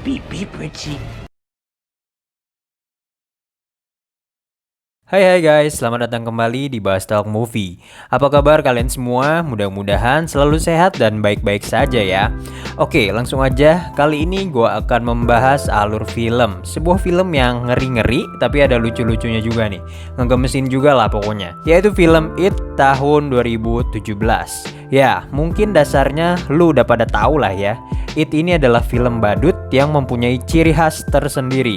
Be pretty. Hai guys, selamat datang kembali di Bahas Talk Movie. Apa kabar kalian semua? Mudah-mudahan selalu sehat dan baik-baik saja ya. Oke, langsung aja. Kali ini gue akan membahas alur film. Sebuah film yang ngeri-ngeri tapi ada lucu-lucunya juga nih. Ngegemesin juga lah pokoknya. Yaitu film It tahun 2017. Ya, mungkin dasarnya lu udah pada tahu lah ya. It ini adalah film badut yang mempunyai ciri khas tersendiri.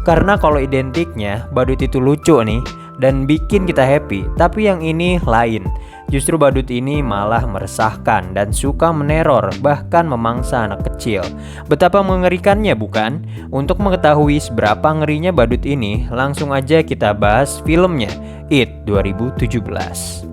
Karena kalau identiknya badut itu lucu nih dan bikin kita happy, tapi yang ini lain. Justru badut ini malah meresahkan dan suka meneror, bahkan memangsa anak kecil. Betapa mengerikannya bukan? Untuk mengetahui seberapa ngerinya badut ini, langsung aja kita bahas filmnya, It 2017.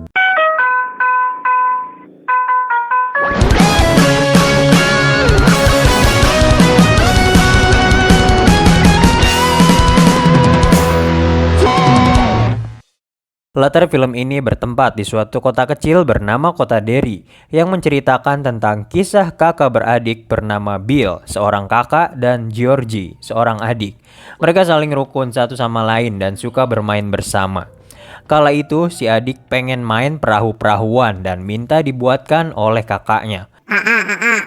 Latar film ini bertempat di suatu kota kecil bernama Kota Derry yang menceritakan tentang kisah kakak beradik bernama Bill, seorang kakak, dan Georgie, seorang adik. Mereka saling rukun satu sama lain dan suka bermain bersama. Kala itu si adik pengen main perahu-perahuan dan minta dibuatkan oleh kakaknya.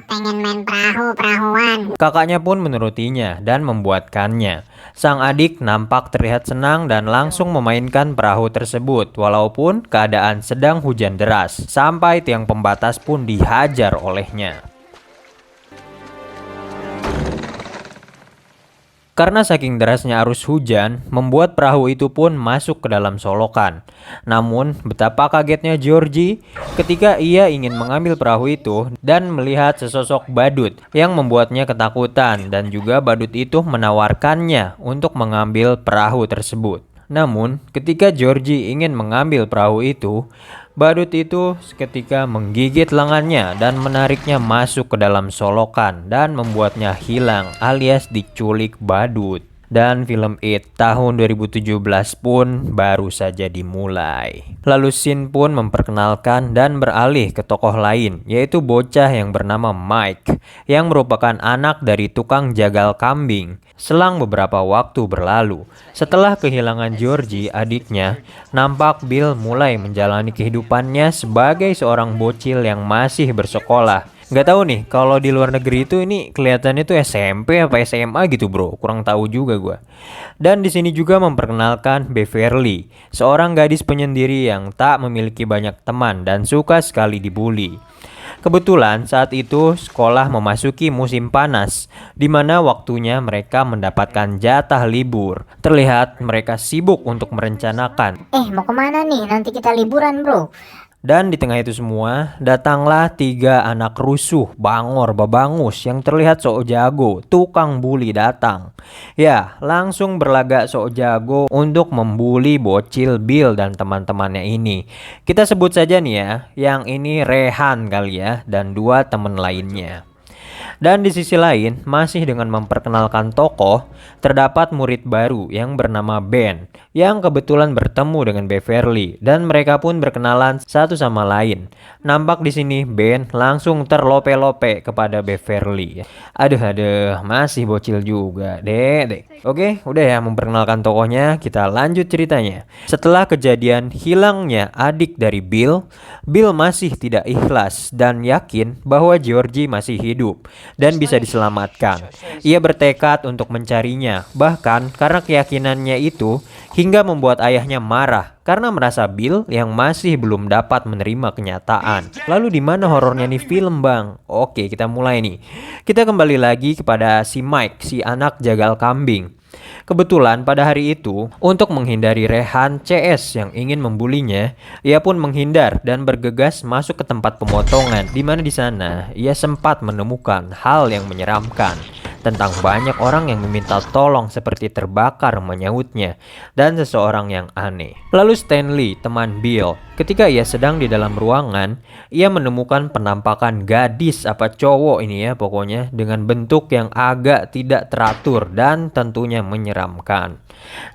Pengen main perahu-perahuan. Kakaknya pun menurutinya dan membuatkannya. Sang adik nampak terlihat senang dan langsung memainkan perahu tersebut walaupun keadaan sedang hujan deras, sampai tiang pembatas pun dihajar olehnya. Karena saking derasnya arus hujan, membuat perahu itu pun masuk ke dalam solokan. Namun, betapa kagetnya Georgie ketika ia ingin mengambil perahu itu dan melihat sesosok badut yang membuatnya ketakutan, dan juga badut itu menawarkannya untuk mengambil perahu tersebut. Namun, ketika Georgie ingin mengambil perahu itu, badut itu seketika menggigit lengannya dan menariknya masuk ke dalam solokan dan membuatnya hilang alias diculik badut. Dan film It tahun 2017 pun baru saja dimulai. Lalu scene pun memperkenalkan dan beralih ke tokoh lain, yaitu bocah yang bernama Mike, yang merupakan anak dari tukang jagal kambing. Selang beberapa waktu berlalu, setelah kehilangan Georgie, adiknya, nampak Bill mulai menjalani kehidupannya sebagai seorang bocil yang masih bersekolah. Gak tahu nih, kalau di luar negeri itu ini kelihatannya tuh SMP apa SMA gitu bro, kurang tahu juga gua. Dan di sini juga memperkenalkan Beverly, seorang gadis penyendiri yang tak memiliki banyak teman dan suka sekali dibully. Kebetulan saat itu sekolah memasuki musim panas, di mana waktunya mereka mendapatkan jatah libur. Terlihat mereka sibuk untuk merencanakan. Mau kemana nih? Nanti kita liburan bro. Dan di tengah itu semua, datanglah 3 anak rusuh, bangor, babangus yang terlihat sok jago, tukang bully datang. Ya, langsung berlagak sok jago untuk membuli bocil Bill dan teman-temannya ini. Kita sebut saja nih ya, yang ini Rehan kali ya, dan 2 teman lainnya. Dan di sisi lain, masih dengan memperkenalkan tokoh, terdapat murid baru yang bernama Ben, yang kebetulan bertemu dengan Beverly, dan mereka pun berkenalan satu sama lain. Nampak di sini Ben langsung terlope-lope kepada Beverly. Aduh, masih bocil juga, dek. Oke, udah ya memperkenalkan tokohnya, kita lanjut ceritanya. Setelah kejadian hilangnya adik dari Bill, Bill masih tidak ikhlas dan yakin bahwa Georgie masih hidup dan bisa diselamatkan. Ia bertekad untuk mencarinya, bahkan karena keyakinannya itu hingga membuat ayahnya marah karena merasa Bill yang masih belum dapat menerima kenyataan. Lalu di mana horornya nih film, Bang? Oke, kita mulai nih. Kita kembali lagi kepada si Mike, si anak jagal kambing. Kebetulan pada hari itu, untuk menghindari Rehan CS yang ingin membulinya, ia pun menghindar dan bergegas masuk ke tempat pemotongan, di mana di sana ia sempat menemukan hal yang menyeramkan tentang banyak orang yang meminta tolong seperti terbakar menyautnya dan seseorang yang aneh. Lalu Stanley, teman Bill, Ketika ia sedang di dalam ruangan, ia menemukan penampakan gadis apa cowok ini ya pokoknya dengan bentuk yang agak tidak teratur dan tentunya menyeramkan.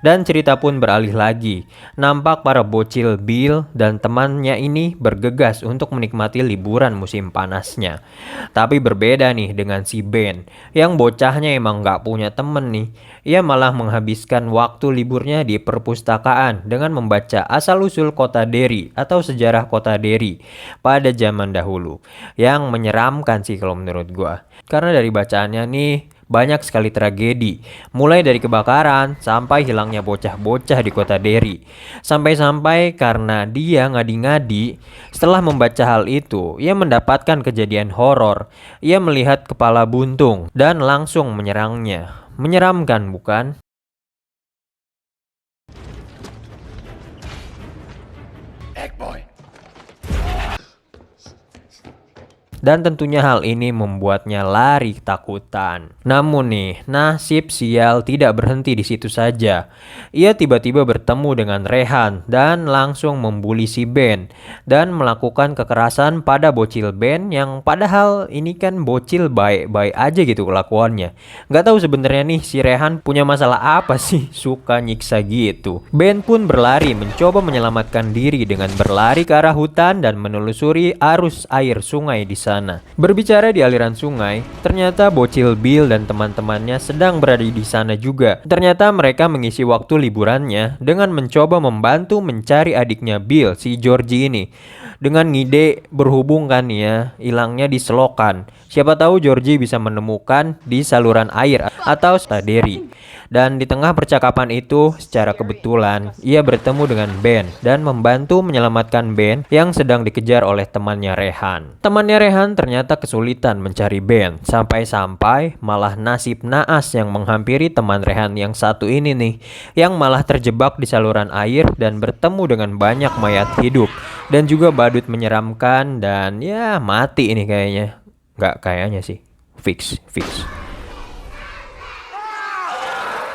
Dan cerita pun beralih lagi. Nampak para bocil Bill dan temannya ini bergegas untuk menikmati liburan musim panasnya. Tapi berbeda nih dengan si Ben, yang bocahnya emang gak punya temen nih. Ia malah menghabiskan waktu liburnya di perpustakaan dengan membaca asal-usul kota Derry atau sejarah kota Derry pada zaman dahulu. Yang menyeramkan sih kalau menurut gua. Karena dari bacaannya nih banyak sekali tragedi, mulai dari kebakaran sampai hilangnya bocah-bocah di kota Derry. Sampai-sampai karena dia ngadi-ngadi, setelah membaca hal itu, ia mendapatkan kejadian horor. Ia melihat kepala buntung dan langsung menyerangnya. Menyeramkan bukan? Dan tentunya hal ini membuatnya lari ketakutan. Namun nih, nasib sial tidak berhenti di situ saja. Ia tiba-tiba bertemu dengan Rehan dan langsung membuli si Ben dan melakukan kekerasan pada bocil Ben yang padahal ini kan bocil baik-baik aja gitu kelakuannya. Gak tahu sebenarnya nih si Rehan punya masalah apa sih suka nyiksa gitu. Ben pun berlari mencoba menyelamatkan diri dengan berlari ke arah hutan dan menelusuri arus air sungai di sana. Berbicara di aliran sungai, ternyata bocil Bill dan teman-temannya sedang berada di sana juga. Ternyata mereka mengisi waktu liburannya dengan mencoba membantu mencari adiknya Bill, si Georgie ini. Dengan ngide berhubung kan ya, hilangnya di selokan. Siapa tahu Georgie bisa menemukan di saluran air atau staderi. Dan di tengah percakapan itu, secara kebetulan, ia bertemu dengan Ben dan membantu menyelamatkan Ben yang sedang dikejar oleh temannya Rehan. Temannya Rehan ternyata kesulitan mencari Ben, sampai-sampai malah nasib naas yang menghampiri teman Rehan yang satu ini nih, yang malah terjebak di saluran air dan bertemu dengan banyak mayat hidup, dan juga badut menyeramkan dan ya mati ini kayaknya. Nggak kayaknya sih, fix.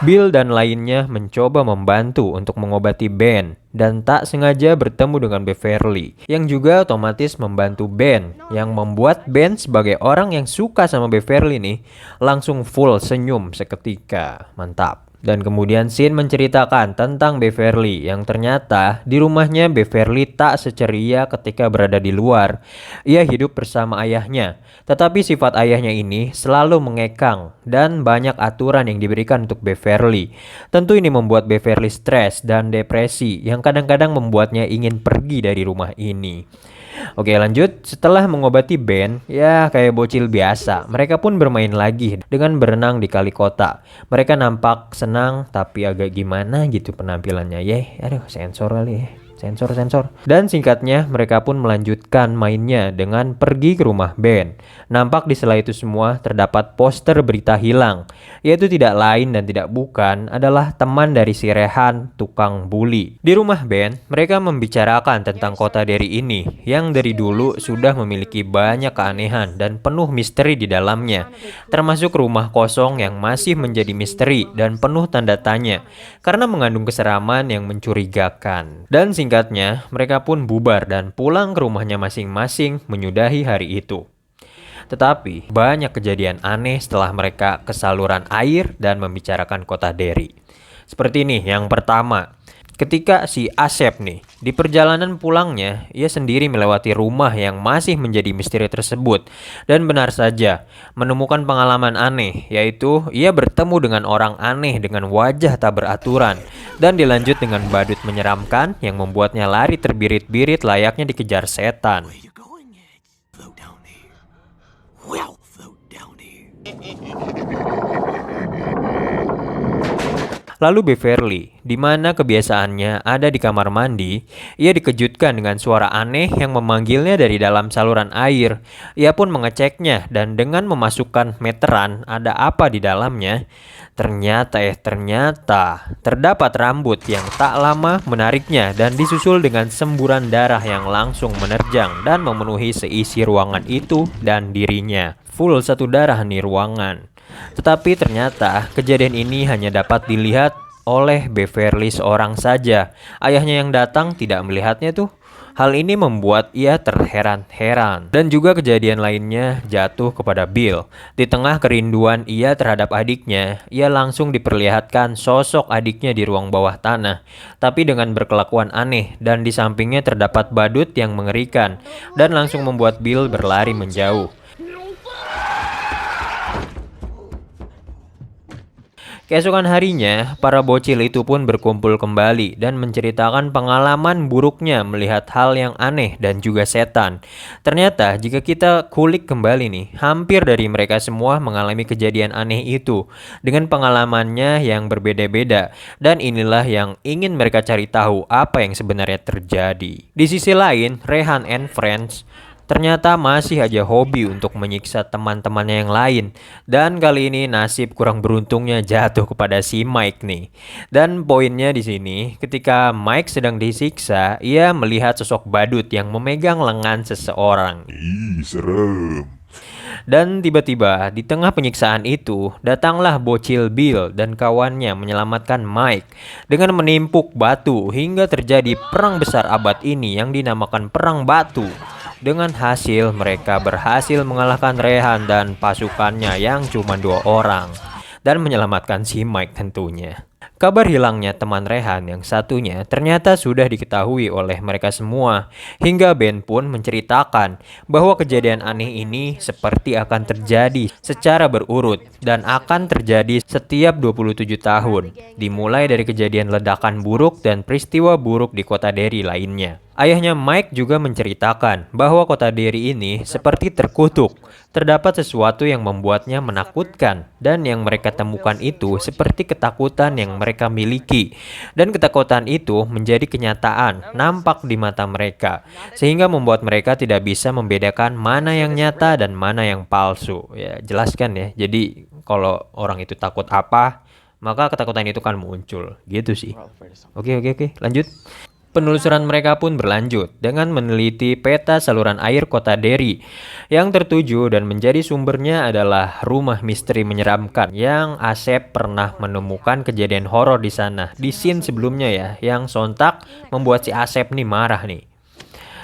Bill dan lainnya mencoba membantu untuk mengobati Ben dan tak sengaja bertemu dengan Beverly yang juga otomatis membantu Ben, yang membuat Ben sebagai orang yang suka sama Beverly nih langsung full senyum seketika. Mantap. Dan kemudian Sin menceritakan tentang Beverly yang ternyata di rumahnya Beverly tak seceria ketika berada di luar. Ia hidup bersama ayahnya, tetapi sifat ayahnya ini selalu mengekang dan banyak aturan yang diberikan untuk Beverly. Tentu ini membuat Beverly stres dan depresi yang kadang-kadang membuatnya ingin pergi dari rumah ini. Oke lanjut, setelah mengobati Ben, ya kayak bocil biasa, mereka pun bermain lagi dengan berenang di kali kota. Mereka nampak senang tapi agak gimana gitu penampilannya ya. Aduh sensor kali ya. Sensor. Dan singkatnya mereka pun melanjutkan mainnya dengan pergi ke rumah Ben. Nampak di sela itu semua terdapat poster berita hilang, yaitu tidak lain dan tidak bukan adalah teman dari si Rehan, tukang bully. Di rumah Ben, mereka membicarakan tentang kota Derry ini yang dari dulu sudah memiliki banyak keanehan dan penuh misteri di dalamnya, termasuk rumah kosong yang masih menjadi misteri dan penuh tanda tanya karena mengandung keseraman yang mencurigakan. Dan singkatnya, mereka pun bubar dan pulang ke rumahnya masing-masing menyudahi hari itu. Tetapi banyak kejadian aneh setelah mereka ke saluran air dan membicarakan kota Derry. Seperti ini, yang pertama, ketika si Asep nih di perjalanan pulangnya, ia sendiri melewati rumah yang masih menjadi misteri tersebut dan benar saja menemukan pengalaman aneh, yaitu ia bertemu dengan orang aneh dengan wajah tak beraturan dan dilanjut dengan badut menyeramkan yang membuatnya lari terbirit-birit layaknya dikejar setan. Lalu Beverly, di mana kebiasaannya ada di kamar mandi, ia dikejutkan dengan suara aneh yang memanggilnya dari dalam saluran air. Ia pun mengeceknya dan dengan memasukkan meteran ada apa di dalamnya. Ternyata terdapat rambut yang tak lama menariknya dan disusul dengan semburan darah yang langsung menerjang dan memenuhi seisi ruangan itu dan dirinya. Full satu darah nih ruangan. Tetapi ternyata kejadian ini hanya dapat dilihat oleh Beverly seorang saja. Ayahnya yang datang tidak melihatnya tuh. Hal ini membuat ia terheran-heran. Dan juga kejadian lainnya jatuh kepada Bill. Di tengah kerinduan ia terhadap adiknya, ia langsung diperlihatkan sosok adiknya di ruang bawah tanah, tapi dengan berkelakuan aneh, dan di sampingnya terdapat badut yang mengerikan, dan langsung membuat Bill berlari menjauh. Keesokan harinya, para bocil itu pun berkumpul kembali dan menceritakan pengalaman buruknya melihat hal yang aneh dan juga setan. Ternyata jika kita kulik kembali nih, hampir dari mereka semua mengalami kejadian aneh itu dengan pengalamannya yang berbeda-beda, dan inilah yang ingin mereka cari tahu apa yang sebenarnya terjadi. Di sisi lain, Rehan and Friends ternyata masih aja hobi untuk menyiksa teman-temannya yang lain. Dan kali ini nasib kurang beruntungnya jatuh kepada si Mike nih. Dan poinnya di sini, ketika Mike sedang disiksa, ia melihat sosok badut yang memegang lengan seseorang. Ih, serem. Dan tiba-tiba di tengah penyiksaan itu, datanglah bocil Bill dan kawannya menyelamatkan Mike dengan menimpuk batu hingga terjadi perang besar abad ini yang dinamakan Perang Batu. Dengan hasil mereka berhasil mengalahkan Rehan dan pasukannya yang cuma 2 orang dan menyelamatkan si Mike tentunya. Kabar hilangnya teman Rehan yang satunya ternyata sudah diketahui oleh mereka semua, hingga Ben pun menceritakan bahwa kejadian aneh ini seperti akan terjadi secara berurut dan akan terjadi setiap 27 tahun, dimulai dari kejadian ledakan buruk dan peristiwa buruk di kota Derry lainnya. Ayahnya Mike juga menceritakan bahwa kota Derry ini seperti terkutuk. Terdapat sesuatu yang membuatnya menakutkan, dan yang mereka temukan itu seperti ketakutan yang mereka miliki. Dan ketakutan itu menjadi kenyataan, nampak di mata mereka, sehingga membuat mereka tidak bisa membedakan mana yang nyata dan mana yang palsu. Ya, jelaskan ya. Jadi kalau orang itu takut apa, maka ketakutan itu kan muncul. Gitu sih. Oke, lanjut. Penelusuran mereka pun berlanjut dengan meneliti peta saluran air kota Derry. Yang tertuju dan menjadi sumbernya adalah rumah misteri menyeramkan yang Asep pernah menemukan kejadian horor di sana. Di scene sebelumnya ya, yang sontak membuat si Asep nih marah nih.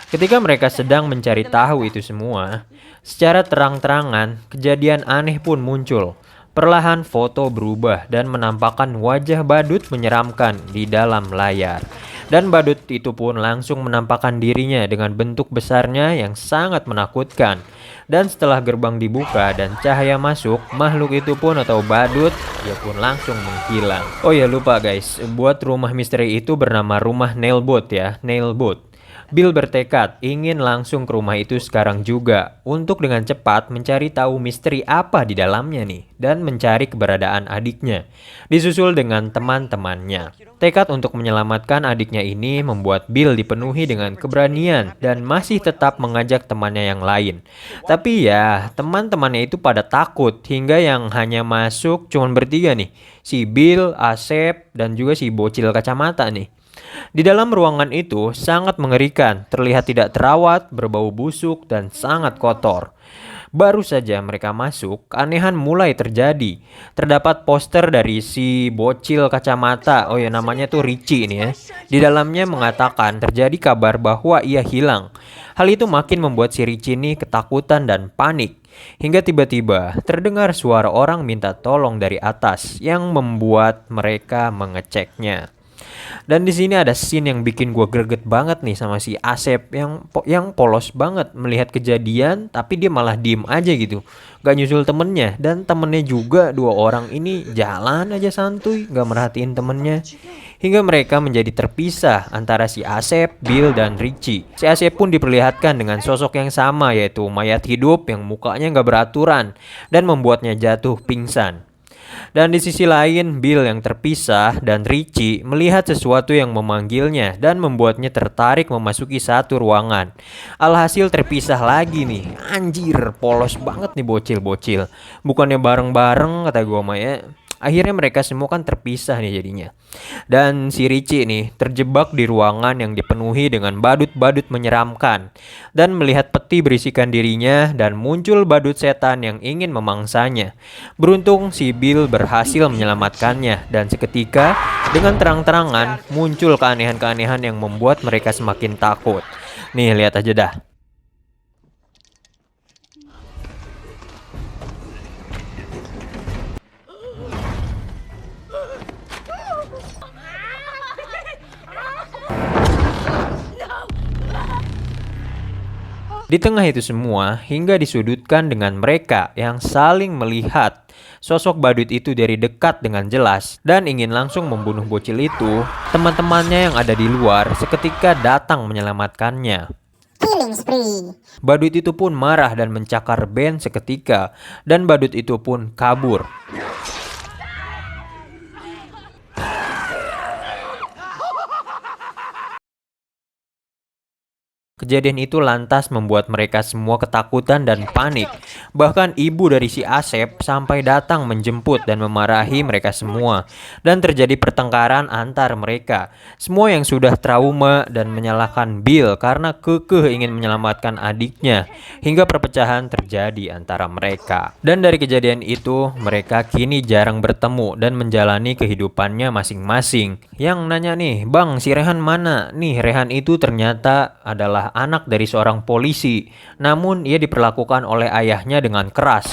Ketika mereka sedang mencari tahu itu semua, secara terang-terangan kejadian aneh pun muncul. Perlahan foto berubah dan menampakkan wajah badut menyeramkan di dalam layar. Dan badut itu pun langsung menampakkan dirinya dengan bentuk besarnya yang sangat menakutkan. Dan setelah gerbang dibuka dan cahaya masuk, makhluk itu pun atau badut, dia pun langsung menghilang. Oh ya, lupa guys, buat rumah misteri itu bernama rumah Nailboat ya, Nailboat. Bill bertekad ingin langsung ke rumah itu sekarang juga untuk dengan cepat mencari tahu misteri apa di dalamnya nih dan mencari keberadaan adiknya. Disusul dengan teman-temannya. Tekad untuk menyelamatkan adiknya ini membuat Bill dipenuhi dengan keberanian dan masih tetap mengajak temannya yang lain. Tapi ya, teman-temannya itu pada takut hingga yang hanya masuk cuma bertiga nih. Si Bill, Asep, dan juga si bocil kacamata nih. Di dalam ruangan itu sangat mengerikan, terlihat tidak terawat, berbau busuk, dan sangat kotor. Baru saja mereka masuk, keanehan mulai terjadi. Terdapat poster dari si bocil kacamata, oh ya namanya tuh Richie ini ya. Di dalamnya mengatakan terjadi kabar bahwa ia hilang. Hal itu makin membuat si Richie ini ketakutan dan panik. Hingga tiba-tiba terdengar suara orang minta tolong dari atas yang membuat mereka mengeceknya. Dan di sini ada scene yang bikin gue greget banget nih sama si Asep yang polos banget melihat kejadian, tapi dia malah diem aja gitu, gak nyusul temennya. Dan temennya juga 2 orang ini jalan aja santuy, gak merhatiin temennya. Hingga mereka menjadi terpisah antara si Asep, Bill, dan Richie. Si Asep pun diperlihatkan dengan sosok yang sama, yaitu mayat hidup yang mukanya gak beraturan dan membuatnya jatuh pingsan. Dan di sisi lain, Bill yang terpisah dan Richie melihat sesuatu yang memanggilnya dan membuatnya tertarik memasuki satu ruangan. Alhasil terpisah lagi nih. Anjir, polos banget nih bocil-bocil. Bukannya bareng-bareng kata gue mah ya. Akhirnya mereka semua kan terpisah nih jadinya. Dan si Richie nih terjebak di ruangan yang dipenuhi dengan badut-badut menyeramkan. Dan melihat peti berisikan dirinya dan muncul badut setan yang ingin memangsanya. Beruntung si Bill berhasil menyelamatkannya. Dan seketika dengan terang-terangan muncul keanehan-keanehan yang membuat mereka semakin takut. Nih, lihat aja dah. Di tengah itu semua, hingga disudutkan dengan mereka yang saling melihat sosok badut itu dari dekat dengan jelas dan ingin langsung membunuh bocil itu, teman-temannya yang ada di luar seketika datang menyelamatkannya. Killing spree. Badut itu pun marah dan mencakar Ben seketika, dan badut itu pun kabur. Kejadian itu lantas membuat mereka semua ketakutan dan panik. Bahkan ibu dari si Asep sampai datang menjemput dan memarahi mereka semua. Dan terjadi pertengkaran antar mereka. Semua yang sudah trauma dan menyalahkan Bill karena kekeh ingin menyelamatkan adiknya. Hingga perpecahan terjadi antara mereka. Dan dari kejadian itu, mereka kini jarang bertemu dan menjalani kehidupannya masing-masing. Yang nanya nih, "Bang, si Rehan mana?" Nih, Rehan itu ternyata adalah anak dari seorang polisi, namun ia diperlakukan oleh ayahnya dengan keras.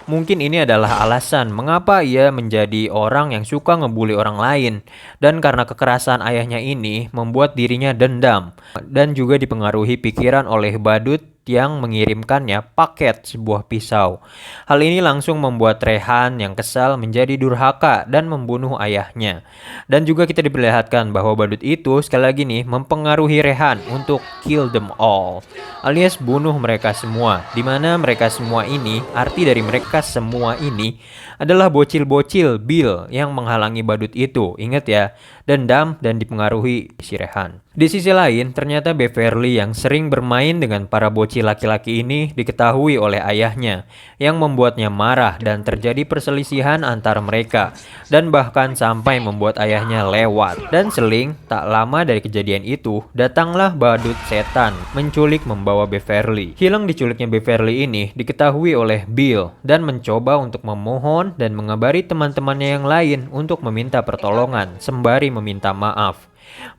Mungkin ini adalah alasan mengapa ia menjadi orang yang suka ngebully orang lain. Dan karena kekerasan ayahnya ini membuat dirinya dendam dan juga dipengaruhi pikiran oleh badut yang mengirimkannya paket sebuah pisau. Hal ini langsung membuat Rehan yang kesal menjadi durhaka dan membunuh ayahnya. Dan juga kita diperlihatkan bahwa badut itu sekali lagi nih mempengaruhi Rehan untuk kill them all, alias bunuh mereka semua. Dimana mereka semua ini, arti dari mereka semua ini adalah bocil-bocil Bill yang menghalangi badut itu. Ingat ya, dendam dan dipengaruhi si Rehan. Di sisi lain, ternyata Beverly yang sering bermain dengan para bocil laki-laki ini diketahui oleh ayahnya, yang membuatnya marah dan terjadi perselisihan antara mereka, dan bahkan sampai membuat ayahnya lewat. Dan seling, tak lama dari kejadian itu, datanglah badut setan menculik membawa Beverly. Hilang diculiknya Beverly ini diketahui oleh Bill dan mencoba untuk memohon dan mengabari teman-temannya yang lain untuk meminta pertolongan sembari meminta maaf.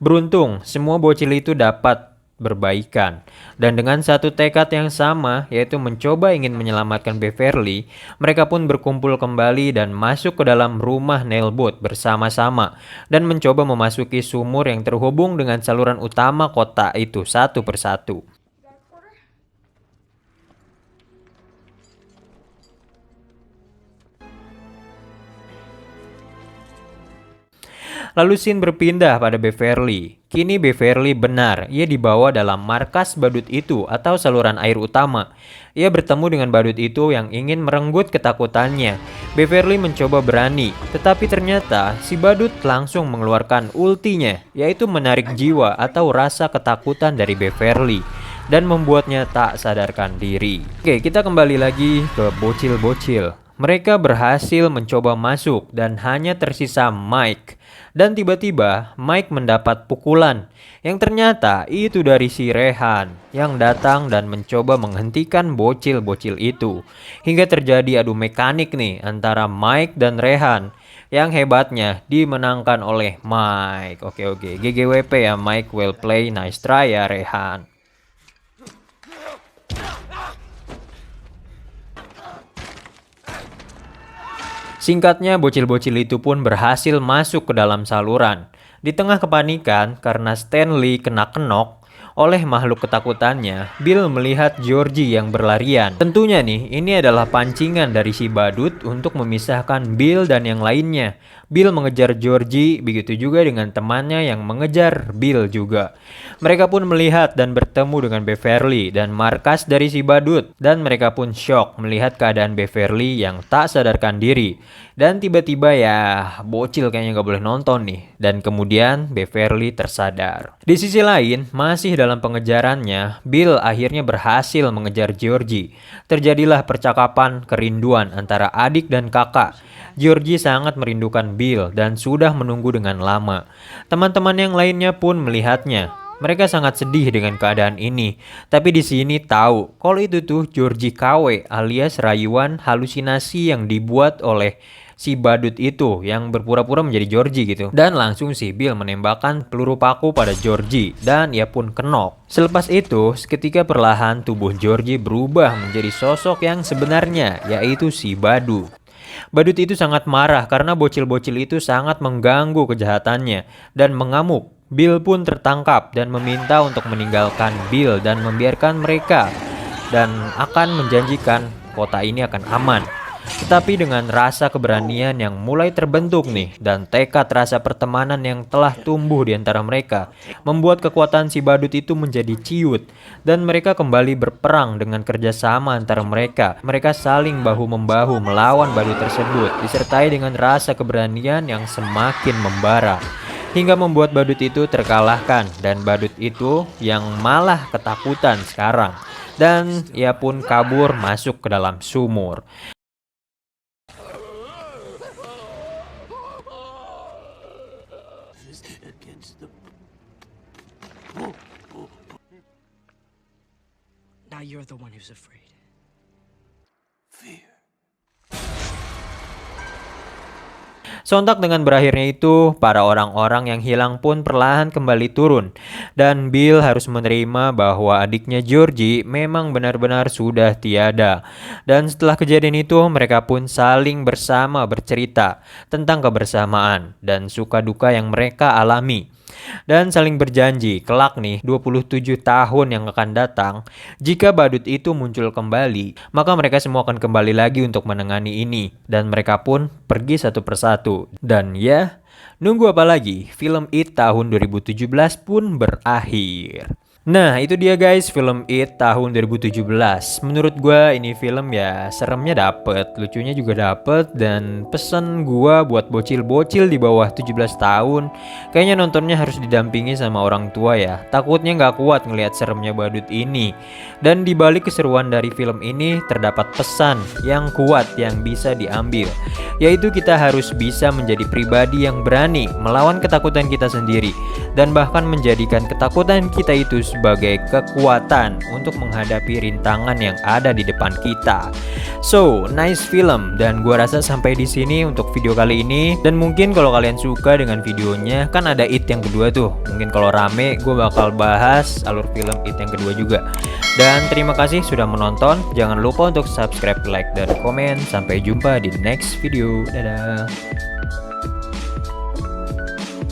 Beruntung, semua bocil itu dapat berbaikan. Dan dengan satu tekad yang sama, yaitu mencoba ingin menyelamatkan Beverly, mereka pun berkumpul kembali dan masuk ke dalam rumah Nailboat bersama-sama dan mencoba memasuki sumur yang terhubung dengan saluran utama kota itu satu persatu. Lalu scene berpindah pada Beverly. Kini Beverly benar, ia dibawa dalam markas badut itu atau saluran air utama. Ia bertemu dengan badut itu yang ingin merenggut ketakutannya. Beverly mencoba berani, tetapi ternyata si badut langsung mengeluarkan ultinya, yaitu menarik jiwa atau rasa ketakutan dari Beverly dan membuatnya tak sadarkan diri. Oke, kita kembali lagi ke bocil-bocil. Mereka berhasil mencoba masuk dan hanya tersisa Mike. Dan tiba-tiba Mike mendapat pukulan yang ternyata itu dari si Rehan yang datang dan mencoba menghentikan bocil-bocil itu. Hingga terjadi adu mekanik nih antara Mike dan Rehan yang hebatnya dimenangkan oleh Mike. Oke, GGWP ya, Mike, well play, nice try ya Rehan. Singkatnya, bocil-bocil itu pun berhasil masuk ke dalam saluran. Di tengah kepanikan karena Stanley kena kenok oleh makhluk ketakutannya, Bill melihat Georgie yang berlarian. Tentunya nih, ini adalah pancingan dari si badut untuk memisahkan Bill dan yang lainnya. Bill mengejar Georgie, begitu juga dengan temannya yang mengejar Bill juga. Mereka pun melihat dan bertemu dengan Beverly dan markas dari si badut. Dan mereka pun shock melihat keadaan Beverly yang tak sadarkan diri. Dan tiba-tiba ya, bocil kayaknya gak boleh nonton nih. Dan kemudian Beverly tersadar. Di sisi lain, masih dalam pengejarannya, Bill akhirnya berhasil mengejar Georgie. Terjadilah percakapan kerinduan antara adik dan kakak. Georgie sangat merindukan Bill dan sudah menunggu dengan lama. Teman-teman yang lainnya pun melihatnya. Mereka sangat sedih dengan keadaan ini. Tapi di sini tahu kalau itu tuh Georgie KW alias rayuan halusinasi yang dibuat oleh si badut itu yang berpura-pura menjadi Georgie gitu. Dan langsung si Bill menembakkan peluru paku pada Georgie dan ia pun kenok. Selepas itu, seketika perlahan tubuh Georgie berubah menjadi sosok yang sebenarnya, yaitu si badut. Badut itu sangat marah karena bocil-bocil itu sangat mengganggu kejahatannya dan mengamuk. Bill pun tertangkap dan meminta untuk meninggalkan Bill dan membiarkan mereka, dan akan menjanjikan kota ini akan aman. Tetapi dengan rasa keberanian yang mulai terbentuk nih dan tekad rasa pertemanan yang telah tumbuh di antara mereka, membuat kekuatan si badut itu menjadi ciut dan mereka kembali berperang dengan kerjasama antara mereka. Mereka saling bahu-membahu melawan badut tersebut disertai dengan rasa keberanian yang semakin membara, hingga membuat badut itu terkalahkan dan badut itu yang malah ketakutan sekarang. Dan ia pun kabur masuk ke dalam sumur. Now you're the one who's afraid. Sontak dengan berakhirnya itu, para orang-orang yang hilang pun perlahan kembali turun. Dan Bill harus menerima bahwa adiknya Georgie memang benar-benar sudah tiada. Dan setelah kejadian itu, mereka pun saling bersama bercerita tentang kebersamaan dan suka duka yang mereka alami. Dan saling berjanji kelak nih 27 tahun yang akan datang, jika badut itu muncul kembali, maka mereka semua akan kembali lagi untuk menangani ini. Dan mereka pun pergi satu persatu. Dan ya, nunggu apa lagi? Film It tahun 2017 pun berakhir. Nah, itu dia guys, film It tahun 2017. Menurut gua ini film ya seremnya dapet, lucunya juga dapet, dan pesan gua buat bocil-bocil di bawah 17 tahun, kayaknya nontonnya harus didampingi sama orang tua ya. Takutnya nggak kuat ngelihat seremnya badut ini. Dan di balik keseruan dari film ini terdapat pesan yang kuat yang bisa diambil, yaitu kita harus bisa menjadi pribadi yang berani melawan ketakutan kita sendiri dan bahkan menjadikan ketakutan kita itu sebagai kekuatan untuk menghadapi rintangan yang ada di depan kita. So, nice film, dan gua rasa sampai di sini untuk video kali ini. Dan mungkin kalau kalian suka dengan videonya, kan ada It yang kedua tuh. Mungkin kalau rame gua bakal bahas alur film It yang kedua juga. Dan terima kasih sudah menonton. Jangan lupa untuk subscribe, like, dan komen. Sampai jumpa di next video. Dadah.